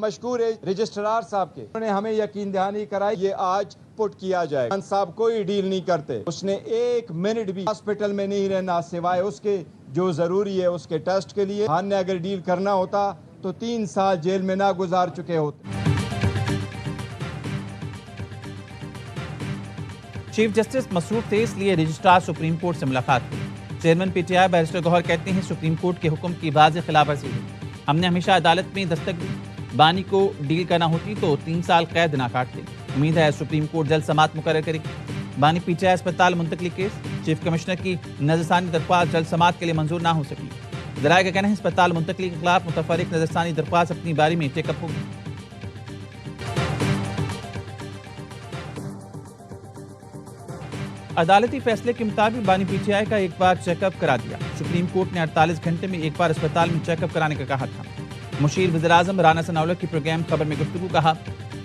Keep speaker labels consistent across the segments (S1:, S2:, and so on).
S1: مشکور ہے رجسٹرار صاحب کے، انہوں نے ہمیں یقین دہانی کرائی یہ آج پٹ کیا جائے. خان صاحب کوئی ڈیل نہیں کرتے، اس نے 1 منٹ بھی ہاسپٹل میں نہیں رہنا سوائے اس کے جو ضروری ہے اس کے ٹیسٹ کے لیے. خان نے اگر ڈیل کرنا ہوتا تو 3 سال جیل میں نہ گزار چکے ہوتے.
S2: چیف جسٹس مصروف تھے، اس لیے رجسٹرار سپریم کورٹ سے ملاقات کی. Chairman P T I barrister Gohar کہتے ہیں سپریم کورٹ کے حکم کی واضح خلاف ورزی ہوئی. ہم نے ہمیشہ عدالت میں دستک دی، بانی کو ڈیل کرنا ہوتی تو 3 سال قید نہ کاٹتے. امید ہے سپریم کورٹ جلد سماعت مقرر کرے گی. بانی پی ٹی آئی اسپتال منتقلی کیس، چیف کمشنر کی نظرثانی درخواست جلد سماعت کے لیے منظور نہ ہو سکی. ذرائع کا کہنا ہے اسپتال منتقلی کے خلاف متفرق نظرثانی درخواست اپنی باری میں ٹیک اپ ہوگی. عدالتی فیصلے کے مطابق بانی پی ٹی آئی کا ایک بار چیک اپ کرا دیا. سپریم کورٹ نے 48 گھنٹے میں ایک بار اسپتال میں چیک اپ کرانے کا کہا تھا. مشیر وزیراعظم رانا ثناءاللہ کی پروگرام خبر میں گفتگو کہا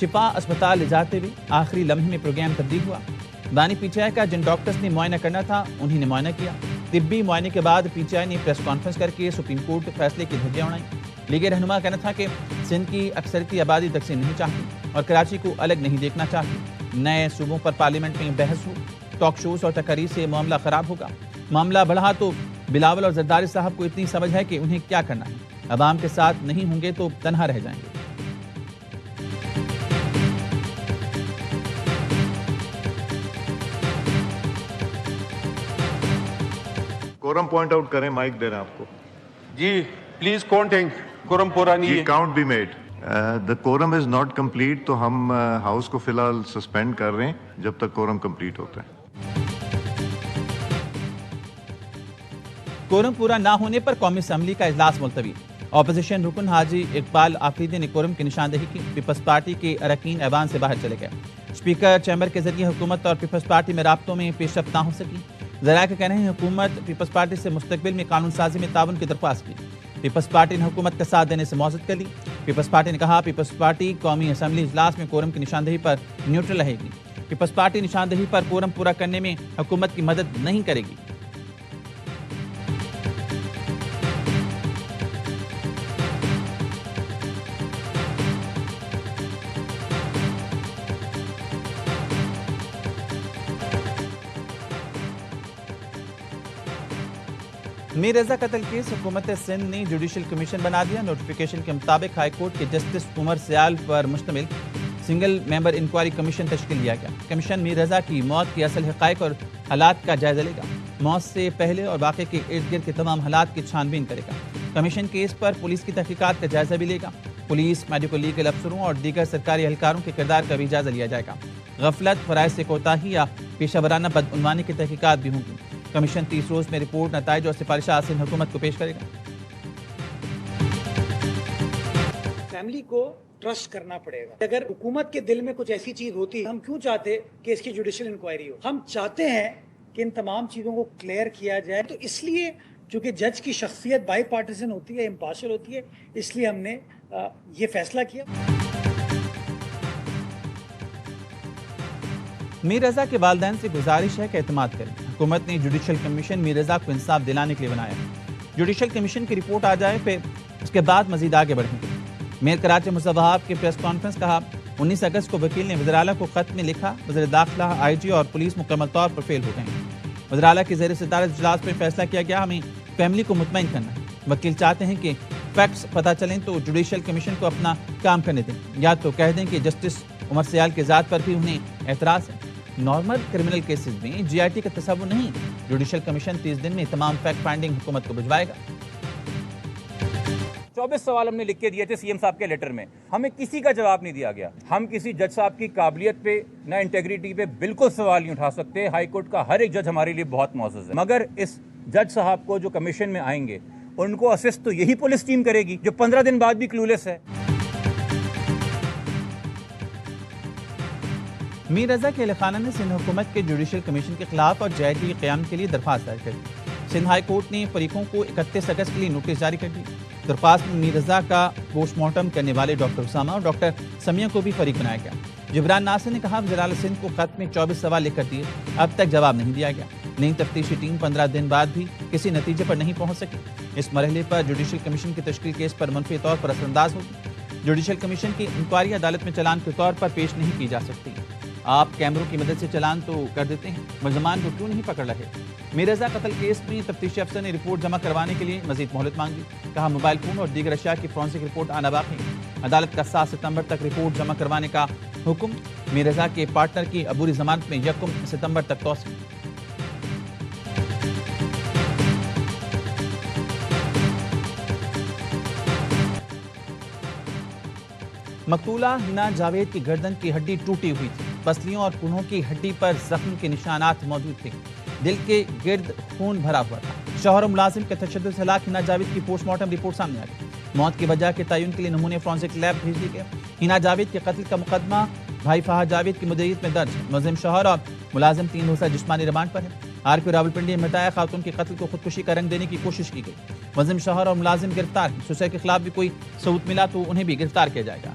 S2: شفا اسپتال لے جاتے ہوئے آخری لمحے میں پروگرام تبدیل ہوا. بانی پی ٹی آئی کا جن ڈاکٹرز نے معائنہ کرنا تھا انہی نے معائنہ کیا. طبی معائنے کے بعد پی ٹی آئی نے پریس کانفرنس کر کے سپریم کورٹ فیصلے کی دھجیاں اڑائیں. لیگ رہنما کا کہنا تھا کہ سندھ کی اکثریتی آبادی تقسیم نہیں چاہتی اور کراچی کو الگ نہیں دیکھنا چاہتی. نئے صوبوں پر پارلیمنٹ میں بحث ہو، ٹاک شوز اور تقاریر سے معاملہ خراب ہوگا. معاملہ بڑھا تو بلاول اور زرداری صاحب کو اتنی سمجھ ہے کہ انہیں کیا کرنا ہے. عوام کے ساتھ نہیں ہوں گے تو تنہا رہ جائیں گے.
S3: کورم پوائنٹ آؤٹ کریں، مائک دے رہے ہیں آپ کو.
S4: جی پلیز کاؤنٹنگ، کورم پورا نہیں
S3: جی
S4: ہے.
S3: کاؤنٹ بھی made. The quorum is not complete, تو ہم ہاؤس کو فی الحال سسپینڈ کر رہے ہیں جب تک کورم کمپلیٹ ہوتا ہے.
S2: کورم پورا نہ ہونے پر قومی اسمبلی کا اجلاس ملتوی. اپوزیشن رکن حاجی اقبال آفریدی نے کورم کی نشاندہی کی. پیپلز پارٹی کے اراکین ایوان سے باہر چلے گئے. اسپیکر چیمبر کے ذریعے حکومت اور پیپلز پارٹی میں رابطوں میں پیش رفت نہ ہو سکی. ذرائع کا کہنا ہے حکومت پیپلز پارٹی سے مستقبل میں قانون سازی میں تعاون کی درخواست کی. پیپلز پارٹی نے حکومت کا ساتھ دینے سے معذرت کر لی. پیپلز پارٹی نے کہا پیپلز پارٹی قومی اسمبلی اجلاس میں کورم کی نشاندہی پر نیوٹرل رہے گی. پیپلز پارٹی نشاندہی پر کورم پورا کرنے میں حکومت کی مدد نہیں کرے گی. میر رضا قتل کیس، حکومت سندھ نے جوڈیشل کمیشن بنا دیا. نوٹیفیکیشن کے مطابق ہائی کورٹ کے جسٹس عمر سیال پر مشتمل سنگل ممبر انکوائری کمیشن تشکیل دیا گیا. کمیشن میر رضا کی موت کے اصل حقائق اور حالات کا جائزہ لے گا. موت سے پہلے اور واقعے کے ارد گرد کے تمام حالات کی چھان بین کرے گا. کمیشن کیس پر پولیس کی تحقیقات کا جائزہ بھی لے گا. پولیس، میڈیکل لیگل افسروں اور دیگر سرکاری اہلکاروں کے کردار کا بھی جائزہ لیا جائے گا. غفلت، فرائض سے کوتاہی یا پیشہ ورانہ بدعنوانی کی تحقیقات بھی ہوں گی. کمیشن 30 روز میں رپورٹ، نتائج اور سفارشات سندھ حکومت کو پیش کرے گا.
S5: فیملی کو ٹرسٹ کرنا پڑے گا. اگر حکومت کے دل میں کچھ ایسی چیز ہوتی ہے، ہم کیوں چاہتے کہ اس کی جوڈیشل انکوائری ہو؟ ہم چاہتے ہیں کہ ان تمام چیزوں کو کلیئر کیا جائے. تو اس لیے چونکہ جج کی شخصیت بائی پارٹیزن ہوتی ہے، امپارشل ہوتی ہے، اس لیے ہم نے یہ فیصلہ کیا.
S2: میر رضا کے والدین سے گزارش ہے کہ اعتماد کریں. حکومت نے جوڈیشل کمیشن میر رضا کو انصاف دلانے کے لیے بنایا ہے. جوڈیشل کمیشن کی رپورٹ آ جائے پھر اس کے بعد مزید آگے بڑھیں گے. میر کراچی مصوحات کی پریس کانفرنس کہا 19 اگست کو وکیل نے وزیراعلیٰ کو خط میں لکھا وزیر داخلہ، آئی جی اور پولیس مکمل طور پر فیل ہو گئے ہیں. وزیراعلیٰ کے زیر صدارت اجلاس میں فیصلہ کیا گیا ہمیں فیملی کو مطمئن کرنا ہے. وکیل چاہتے ہیں کہ فیکٹس پتہ چلیں تو جوڈیشل کمیشن کو اپنا کام کرنے دیں، یا تو کہہ دیں کہ جسٹس عمر سیال کے ذات پر بھی انہیں اعتراض ہے. نارمل کرمنل کیسز میں جی آئی ٹی کا تصور نہیں. جوڈیشل کمیشن 30 دن میں تمام فیکٹ فائنڈنگ حکومت کو بھجوائے گا.
S6: 24 سوال ہم نے لکھ کے دیے تھے سی ایم صاحب کے لیٹر میں، ہمیں کسی کا جواب نہیں دیا گیا. ہم کسی جج صاحب کی قابلیت پہ نہ انٹیگریٹی پہ بالکل سوال نہیں اٹھا سکتے. ہائی کورٹ کا ہر ایک جج ہمارے لیے بہت معزز ہے، مگر اس جج صاحب کو جو کمیشن میں آئیں گے ان کو اسسٹ تو یہی پولیس ٹیم کرے گی جو 15 دن بعد بھی کلولیس ہے.
S2: میر رضا کے اہل خانہ نے سندھ حکومت کے جوڈیشل کمیشن کے خلاف اور جے آئی ٹی کے قیام کے لیے درخواست دائر کر دی. سندھ ہائی کورٹ نے فریقوں کو 31 اگست کے لیے نوٹس جاری کر دی. درخواست میں میر رضا کا پوسٹ مارٹم کرنے والے ڈاکٹر اسامہ اور ڈاکٹر سمیہ کو بھی فریق بنایا گیا. جبران ناصر نے کہا وزیر اعلیٰ سندھ کو خط میں 24 سوال لکھ کر دیے، اب تک جواب نہیں دیا گیا. نئی تفتیشی ٹیم 15 دن بعد بھی کسی نتیجے پر نہیں پہنچ سکی. اس مرحلے پر جوڈیشل کمیشن کی تشکیل کیس پر منفی طور پر اثر انداز ہوگی. جوڈیشل کمیشن کی انکوائری عدالت میں چلان کے طور پر پیش نہیں کی جا سکتی۔ آپ کیمروں کی مدد سے چلان تو کر دیتے ہیں، ملزمان کو کیوں نہیں پکڑ رہے؟ میر رضا قتل کیس میں تفتیشی افسر نے رپورٹ جمع کروانے کے لیے مزید مہلت مانگی، کہا موبائل فون اور دیگر اشیاء کی فورنسک رپورٹ آنا باقی۔ عدالت کا 7 ستمبر تک رپورٹ جمع کروانے کا حکم۔ میر رضا کے پارٹنر کی عبوری ضمانت میں 1 ستمبر تک توسیع۔ مقتولہ ہنا جاوید کی گردن کی ہڈی ٹوٹی ہوئی تھی، پسلیوں اور کونھوں کی ہڈی پر زخم کے نشانات موجود تھے، دل کے گرد خون بھرا ہوا تھا۔ شوہر و ملازم کے تشدد سے ہلاک ہنا جاوید کی پوسٹ مارٹم رپورٹ سامنے آ گئی۔ موت کی وجہ کے تعین کے لیے نمونے فورنسک لیب بھیج دیے گئے۔ ہنا جاوید کے قتل کا مقدمہ بھائی فہد جاوید کی مدیریت میں درج ہے۔ ملزم شوہر اور ملازم 3 روزہ جسمانی ریمانڈ پر ہے۔ RPO راولپنڈی میں مٹایا خاتون کے قتل کو خودکشی کا رنگ دینے کی کوشش کی گئی۔ ملزم شوہر اور ملازم گرفتار ہیں۔ سوسائٹی کے خلاف بھی کوئی ثبوت ملا تو انہیں بھی گرفتار کیا جائے گا۔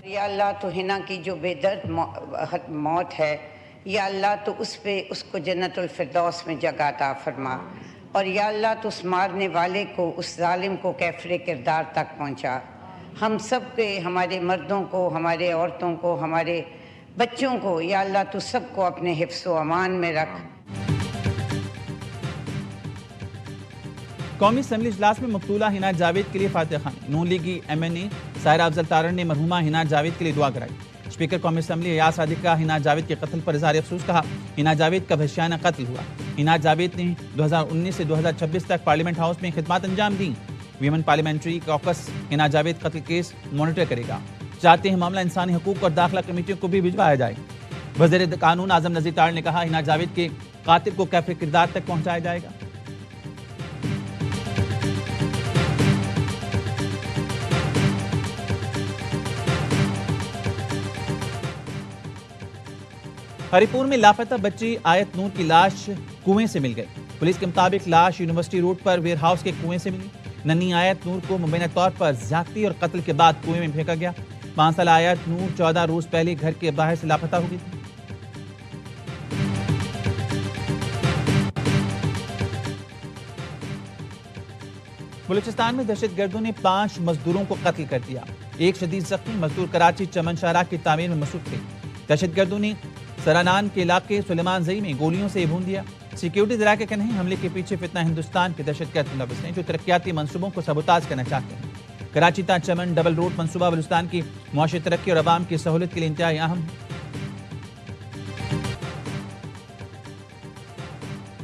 S7: یا اللہ تو ہنا کی جو بے درد موت ہے، یا اللہ تو اس کو جنت الفردوس میں جگہ عطا فرما، اور یا اللہ تو اس مارنے والے کو، اس ظالم کو کیفر کردار تک پہنچا۔ ہم سب کے، ہمارے مردوں کو، ہمارے عورتوں کو، ہمارے بچوں کو، یا اللہ تو سب کو اپنے حفظ و امان میں رکھ۔
S2: قومی اسمبلی اجلاس میں مقتولہ ہنا جاوید کے لیے فاتحہ خوانی۔ نون لیگی MNA سائرہ افضل تارڑ نے مرحومہ ہنا جاوید کے لیے دعا کرائی۔ اسپیکر قومی اسمبلی ایاز صادق ہنا جاوید کے قتل پر اظہار افسوس، کہا ہنا جاوید کا وحشیانہ قتل ہوا۔ ہنا جاوید نے 2019 سے 2026 تک پارلیمنٹ ہاؤس میں خدمات انجام دیں۔ ویمن پارلیمنٹری کاکس ہنا جاوید قتل کیس مانیٹر کرے گا۔ چاہتے ہیں معاملہ انسانی حقوق اور داخلہ کمیٹیوں کو بھی بھجوایا جائے۔ وزیر قانون اعظم نذیر تارڑ نے کہا ہنا جاوید کے قاتل کو کیفر کردار تک پہنچایا جائے گا۔ ہری پور میں لاپتہ بچی آیت نور کی لاش کنویں سے مل گئی۔ پولیس کے مطابق لاش university road per where house کے کنویں سے ملی۔ ننھی آیت نور کو مبینہ طور پر زیادتی اور قتل کے بعد کنویں میں پھینکا گیا۔ 5 سالہ آیت نور 14 روز پہلے گھر کے باہر سے لاپتہ ہو گئی تھی۔ بلوچستان میں دہشت گردوں نے 5 مزدوروں کو قتل کر دیا۔ ایک شدید زخمی مزدور کراچی چمن شاہراہ کی تعمیر میں مصروف تھے۔ دہشت گردوں نے سرانان کے علاقے سلیمان زئی میں گولیوں سے بھون دیا۔ سیکیورٹی ذرائع کا کہنا ہے حملے کے پیچھے فتنہ ہندوستان کے دہشت گرد ملوث ہیں جو ترقیاتی منصوبوں کو سبوتاژ کرنا چاہتے ہیں۔ کراچی تا چمن ڈبل روڈ منصوبہ بلوچستان کی معاشی ترقی اور عوام کی سہولت کے لیے انتہائی اہم ہے۔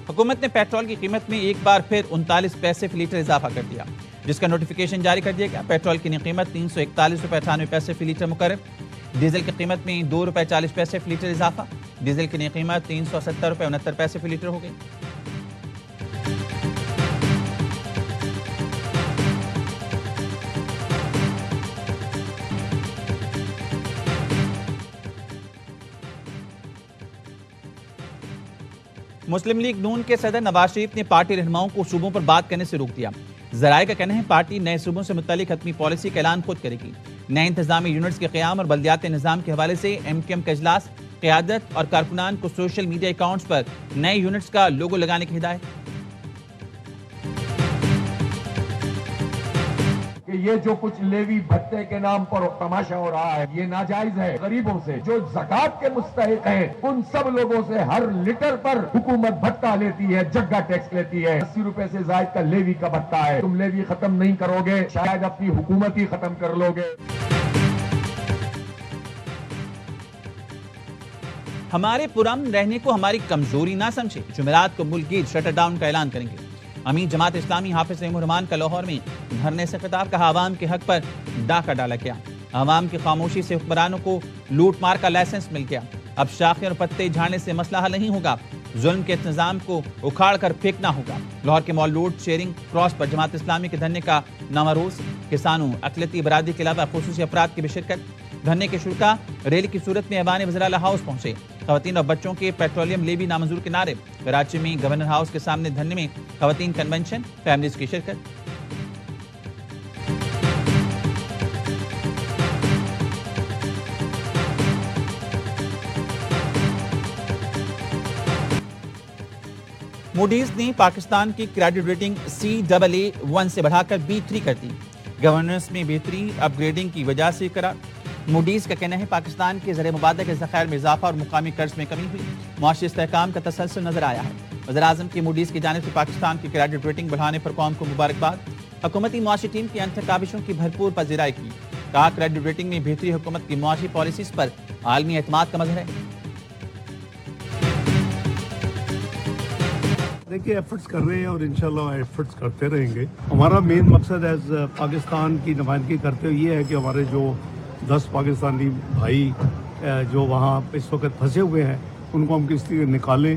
S2: حکومت نے پیٹرول کی قیمت میں ایک بار پھر 39 پیسے فی لیٹر اضافہ کر دیا، جس کا نوٹیفیکیشن جاری کر دیا گیا۔ پیٹرول کی نئی قیمت 341.98 روپے فی لیٹر مقرر۔ ڈیزل کی قیمت میں 2.40 روپے فی لیٹر اضافہ۔ ڈیزل کی نئی قیمت 370.69 روپے فی لیٹر ہو گئی۔ مسلم لیگ نون کے صدر نواز شریف نے پارٹی رہنماؤں کو صوبوں پر بات کرنے سے روک دیا۔ ذرائع کا کہنا ہے پارٹی نئے صوبوں سے متعلق حتمی پالیسی کا اعلان خود کرے گی۔ نئے انتظامی یونٹس کے قیام اور بلدیاتی نظام کے حوالے سے MQM کا اجلاس، قیادت اور کارکنان کو سوشل میڈیا اکاؤنٹس پر نئے یونٹس کا لوگو لگانے کی ہدایت۔
S8: کہ یہ جو کچھ لیوی بھتے کے نام پر تماشا ہو رہا ہے یہ ناجائز ہے۔ غریبوں سے جو زکوٰۃ کے مستحق ہیں ان سب لوگوں سے ہر لیٹر پر حکومت بھتہ لیتی ہے، جگہ ٹیکس لیتی ہے۔ 80 روپے سے زائد کا لیوی کا بھتہ ہے۔ تم لیوی ختم نہیں کرو گے شاید اپنی حکومت ہی ختم کر لو گے۔
S2: ہمارے پرامن رہنے کو ہماری کمزوری نہ سمجھے، جمعرات کو ملک گیر شٹر ڈاؤن کا اعلان کریں گے۔ امین جماعت اسلامی حافظ رحیم الرحمان کا لاہور میں دھرنے سے خطاب، کہا عوام کے حق پر ڈاکہ ڈالا گیا۔ عوام کی خاموشی سے حکمرانوں کو لوٹ مار کا لائسنس مل گیا۔ اب شاخیں اور پتے جھاڑنے سے مسئلہ حل نہیں ہوگا، ظلم کے نظام کو اکھاڑ کر پھینکنا ہوگا۔ لاہور کے مال لوڈ شیئرنگ کراس پر جماعت اسلامی کے دھرنے کا نامہ روز، کسانوں، اقلیتی برادری کے علاوہ خصوصی افراد کی بھی شرکت۔ دھرنے کے شرکا ریلی کی صورت میں ایوان وزراء ہاؤس پہنچے۔ خواتین اور بچوں کے پیٹرولیم لیوی نامنظور کے نعرے۔ کراچی میں گورنر ہاؤس کے سامنے دھرنے میں خواتین کنونشن، فیملیز کی شرکت۔ موڈیز نے پاکستان کی کریڈٹ ریٹنگ CAA1 سے بڑھا کر B3 کر دی. گورننس میں بہتری اپ گریڈنگ کی وجہ سے قرار. موڈیز کا کہنا ہے پاکستان کے زر مبادلہ کے ذخائر میں اضافہ اور مقامی قرض میں کمی ہوئی. معاشی استحکام کا تسلسل نظر آیا ہے. وزیراعظم کی موڈیز کی جانب سے پاکستان کی کریڈٹ ریٹنگ بڑھانے پر قوم کو مبارکباد. حکومتی معاشی ٹیم کی انتھک کاوشوں کی بھرپور پذیرائی کی. کہا کریڈٹ ریٹنگ میں بہتری حکومت کی معاشی پالیسیز پر عالمی اعتماد کا مظہر ہے.
S9: دیکھیے ایفرٹس کر رہے ہیں اور انشاءاللہ ایفرٹس کرتے رہیں گے. ہمارا مین مقصد ایز پاکستان کی نمائندگی کرتے ہوئے یہ ہے کہ ہمارے جو 10 پاکستانی بھائی جو وہاں اس وقت پھنسے ہوئے ہیں ان کو ہم کس طرح نکالیں.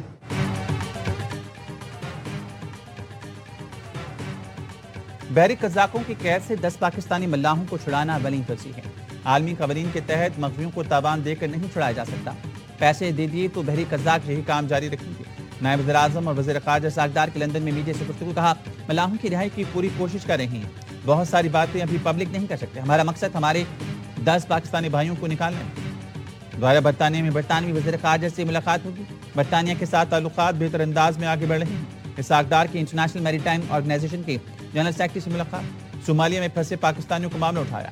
S2: بحری قزاقوں کی قید سے 10 پاکستانی ملاحوں کو چھڑانا اولین ترجیح ہے. عالمی قوانین کے تحت مغویوں کو تاوان دے کر نہیں چھڑایا جا سکتا. پیسے دے دیے تو بحری قزاق یہی کام جاری رکھیں گے. نائب وزیر اعظم اور وزیر خارجہ ساکھدار کی لندن میں میڈیا سے گفتگو. کہا ملاحوں کی رہائی کی پوری کوشش کر رہے ہیں. بہت ساری باتیں ابھی پبلک نہیں کر سکتے. ہمارا مقصد ہمارے 10 پاکستانی بھائیوں کو نکالنا ہے. دوبارہ برطانیہ میں برطانوی وزیر خارجہ سے ملاقات ہوگی. برطانیہ کے ساتھ تعلقات بہتر انداز میں آگے بڑھ رہے ہیں. ساکھدار کی انٹرنیشنل میری ٹائم آرگنائزیشن کے جنرل سیکرٹری سے ملاقات. صومالیہ میں پھنسے پاکستانیوں کو معاملہ اٹھایا.